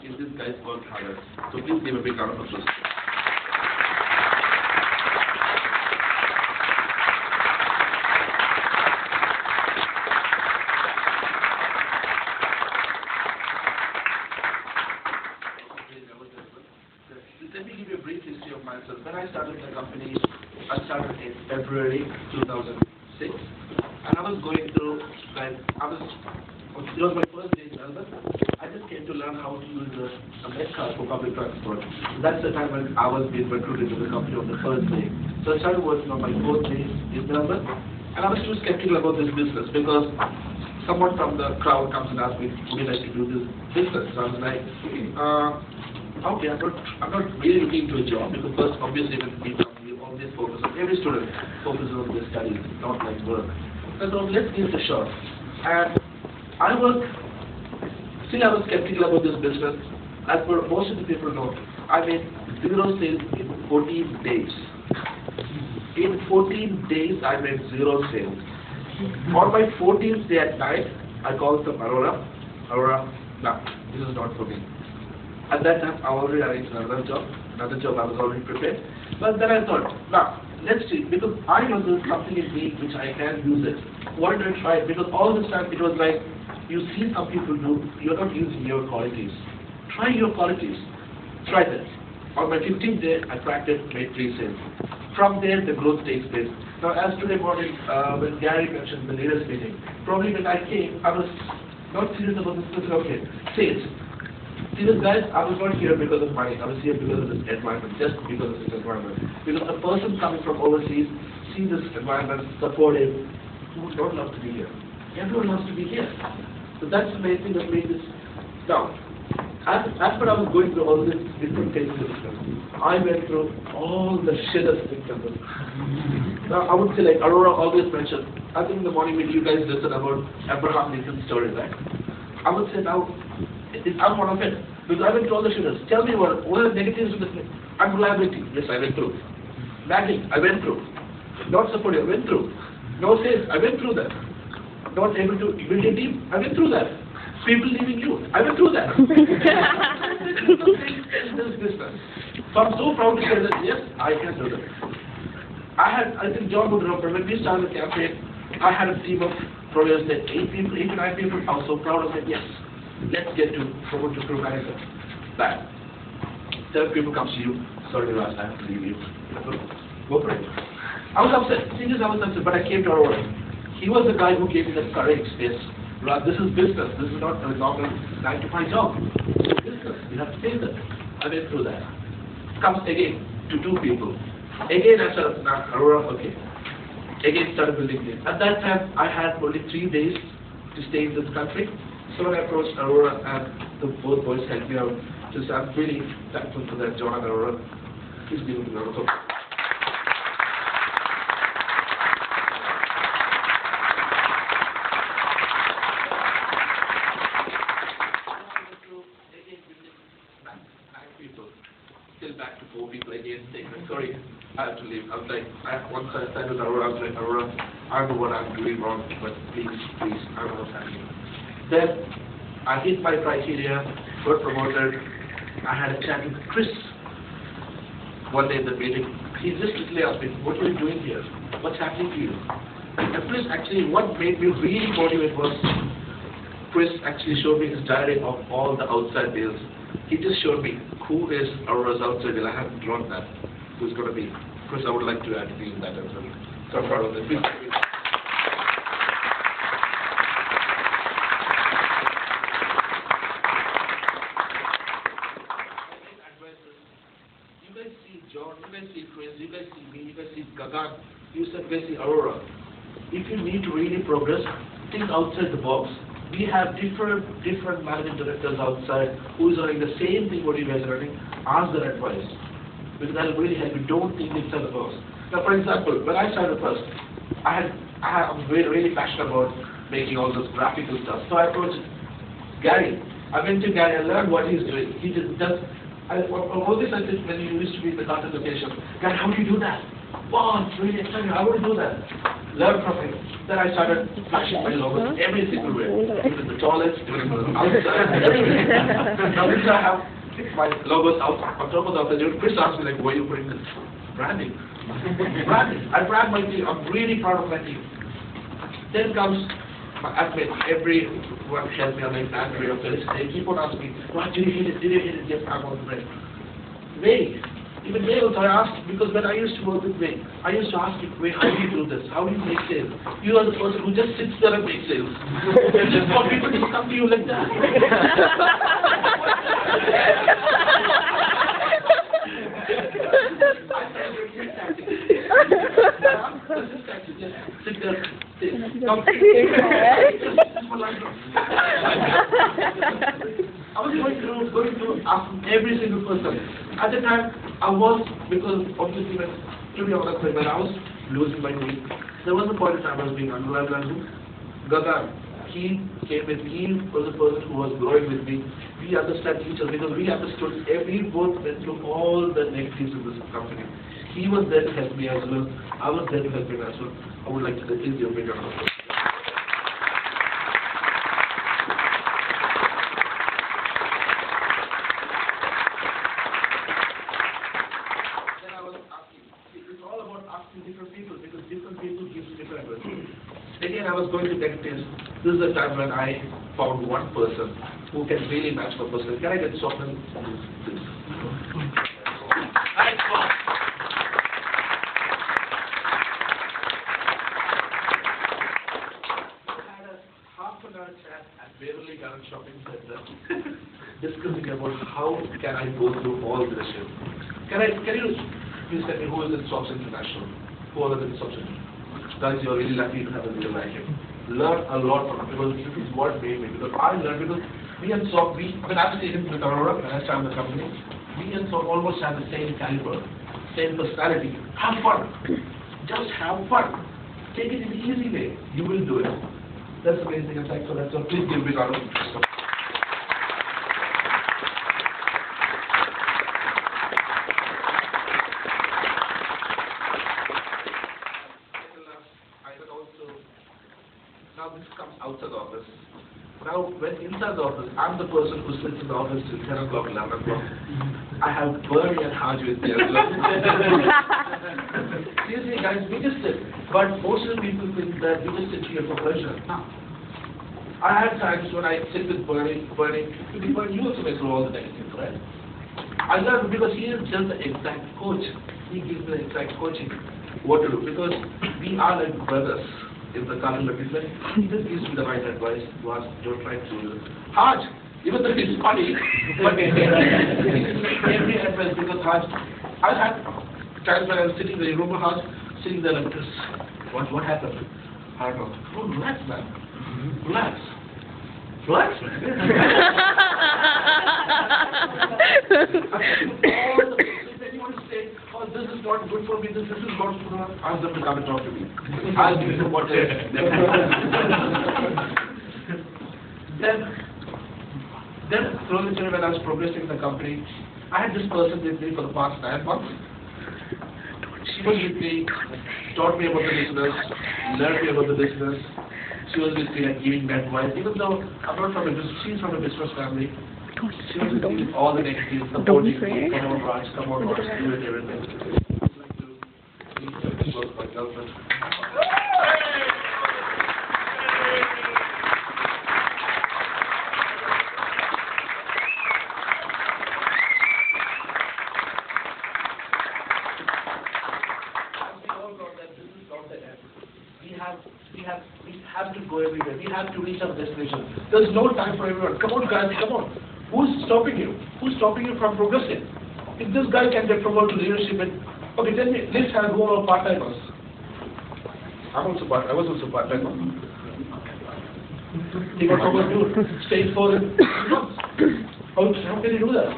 if these guys work harder. So please give a big round of applause. Let me give you a brief history of myself. When I started the company, I started in February 2006, and I was going through, it was my first day in Melbourne. I just came to learn how to use a Metcard for public transport. That's the time when I was being recruited to the company on the first day. So I started working on my fourth day in Melbourne, and I was too skeptical about this business because someone from the crowd comes and asks me, would you like to do this business? So I was like, okay, I'm not really looking into a job because first, obviously, when we come, we always focus on, every student focuses on their studies, not like work. So let's give it a shot. And I was skeptical about this business. As per most of the people know, I made 0 sales in 14 days. In 14 days, I made 0 sales. On my 14th day at night, I called them Aurora, no, this is not for me. At that time, I already arranged another job I was already prepared. But then I thought, now, let's see, because I know there's something in me which I can use it. Why don't I try it? Because all this time it was like, you see some people do, you're not using your qualities. Try your qualities. Try this. On my 15th day, I cracked it, made 3 sales. From there, the growth takes place. Now, as today morning, when Gary mentioned the leaders meeting, probably when I came, I was not serious about this, okay, sales. See, this guys, I was not here because of money. I was here because of this environment, just because of this environment. Because a person coming from overseas, see this environment, supportive, who would not love to be here? Everyone loves to be here. So that's the main thing that made this down. As I was going through all this different phases of this, I went through all the shittest symptoms. Now, I would say, like Aurora always mentioned, I think in the morning when you guys listen about Abraham Lincoln's story, right? I would say now, I'm one of it. Because I went through all the shitters. Tell me what are the negatives of this? Unreliability. Yes, I went through. Nagging. I went through. Not supportive. I went through. No sales. I went through that. Not able to build a team. I went through that. People leaving you. I went through that. This business. So I'm so proud to say that yes, I can do that. I think John would remember when we started the campaign, I had a team of probably 8 to 9 people. I was so proud of it. Yes. Let's get to promote to crew manager. Bad. 7 people come to you. Sorry, Raj, I have to leave you. Go for it. I was upset. Seriously, I was upset, but I came to Aurora. He was the guy who gave me the courage. Yes, Raj, this is business. This is not a normal 9-to-5 job. It's business. You have to face it. I went through that. Comes again to 2 people. Again, I said, Aurora, okay. Again, started building this. At that time, I had only 3 days to stay in this country. So when I approached Aurora and the both boys helped me out, just I'm really thankful for that, John and Aurora. Please give me a round of applause. People. Still back to 4 people again saying, sorry, I have to leave. I was like, once I said with Aurora, I was like, Aurora, I know what I'm doing wrong, but please, I don't know what's happening. Then I hit my criteria, got promoted. I had a chat with Chris one day in the meeting. He just literally asked me, what are you doing here? What's happening to you? And Chris actually, what made me really motivate was, Chris actually showed me his diary of all the outside deals. He just showed me who is Aurora's outside deal. I haven't drawn that. Who's going to be? Chris, I would like to add to you that as well. So I'm proud of that. Please. You guys see John, you guys see Chris, you guys see me, you guys see Gagan, you guys see Aurora. If you need to really progress, think outside the box. We have different managing directors outside who is running the same thing what you guys are running. Ask their advice. Because that will really help you. Don't think inside the box. Now, for example, when I started first, I'm really passionate about making all those graphical stuff. So I approached Gary. I went to Gary and learned what he's doing. He just does. All this I did when you used to be in the content location. Gary, how do you do that? wow, it's really exciting. I want to do that. Learn from him. Then I started flashing my logos every single way. Even in the toilets, even in the outside, everywhere. Now since I have my logos out on top of the office, Chris asked me like, why are you putting this? Branding. Branding. I brand my team. I'm really proud of my team. Then comes my admin. Everyone helps me on my admin of this. They keep on asking me, what did you hit it? Did you hit it? Yes, I'm on the break. Wait. Even Wei also I asked, because when I used to work with Wei, I used to ask him, Wei, how do you do this? How do you make sales? You are the person who just sits there and makes sales. You just want people to come to you like that. Sit there, come. I was going through asking every single person. At the time, I was, because obviously when, to be honest, when I was losing my weight, there was a point in time I was being unreliable. Gagan, he came with me, was the person who was growing with me. We understand each other because we understood both went through all the negatives in this company. He was there to help me as well. I was there to help him as well. I would like to say, please give me a round of applause. Different people, because different people give different advice. Again, I was going to get this. This is the time when I found one person who can really match my person. Can I get Swapnil? Thanks, boss. We had a half-an-hour chat at Beverly Garden Shopping Center, discussing about how can I go through all this shit. Can you please tell me who is in Swaps International? Who are the Swaps International? Guys, you're really lucky to have a leader like him. Learn a lot from him, because this is what made me. Because I learned, because we and Swap, I've seen him with Aurora when I started the company. We and Swap almost have the same caliber, same personality. Have fun. Just have fun. Take it in the easy way. You will do it. That's amazing. And thanks for that. So please give a big round of applause. Now this comes outside the office. Now when inside the office, I'm the person who sits in the office till 10 o'clock, 11 o'clock. I have Bernie and Haj with me as well. Seriously guys, we just sit. But most of the people think that we just sit here for pleasure. No. I had times when I sit with Bernie, you also make through all the negatives, right? I learned because he is just the exact coach. He gives me the exact coaching what to do, because we are like brothers. In the calendar, he said, he just gives me the right advice. Was don't try to do it. Haj, even though he's funny, but every advice, because Haj, I had times when I was sitting there, you remember Haj, sitting there like this. What happened? I don't know. Oh, relax, man. Relax. Relax, man. Oh, this is not good for me, this is not good for me. Ask them to come and talk to me. I'll give you what they Then, slowly, when I was progressing in the company, I had this person with me for the past 9 months. She was with me, taught me about the business, learned me about the business. She was with me and giving me advice. Even though I'm not from a business, she's from a business family. She was with me all the negatives, supporting me, come on, Raj, do it, everything. I'd like to please work my girlfriend. We have to go everywhere. We have to reach our destination. There's no time for everyone. Come on, guys, come on. Who's stopping you? Who's stopping you from progressing? If this guy can get promoted to leadership, okay, tell me, let's have who are part-timers. I was also part-timer. He got promoted to stage 4 in months. How can you do that?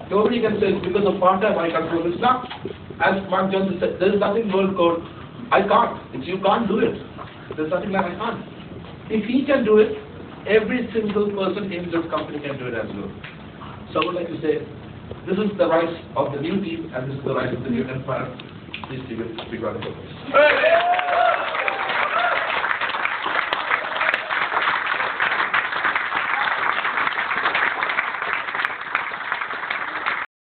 Nobody can say, because of part-time, I can't do this. No. As Mark Johnson said, there is nothing world code. I can't. If you can't do it, there's nothing like I can't. If he can do it, every single person in this company can do it as well. So I would like to say, this is the rise of the new team and this is the rise of the new empire. Please give it a big round of applause.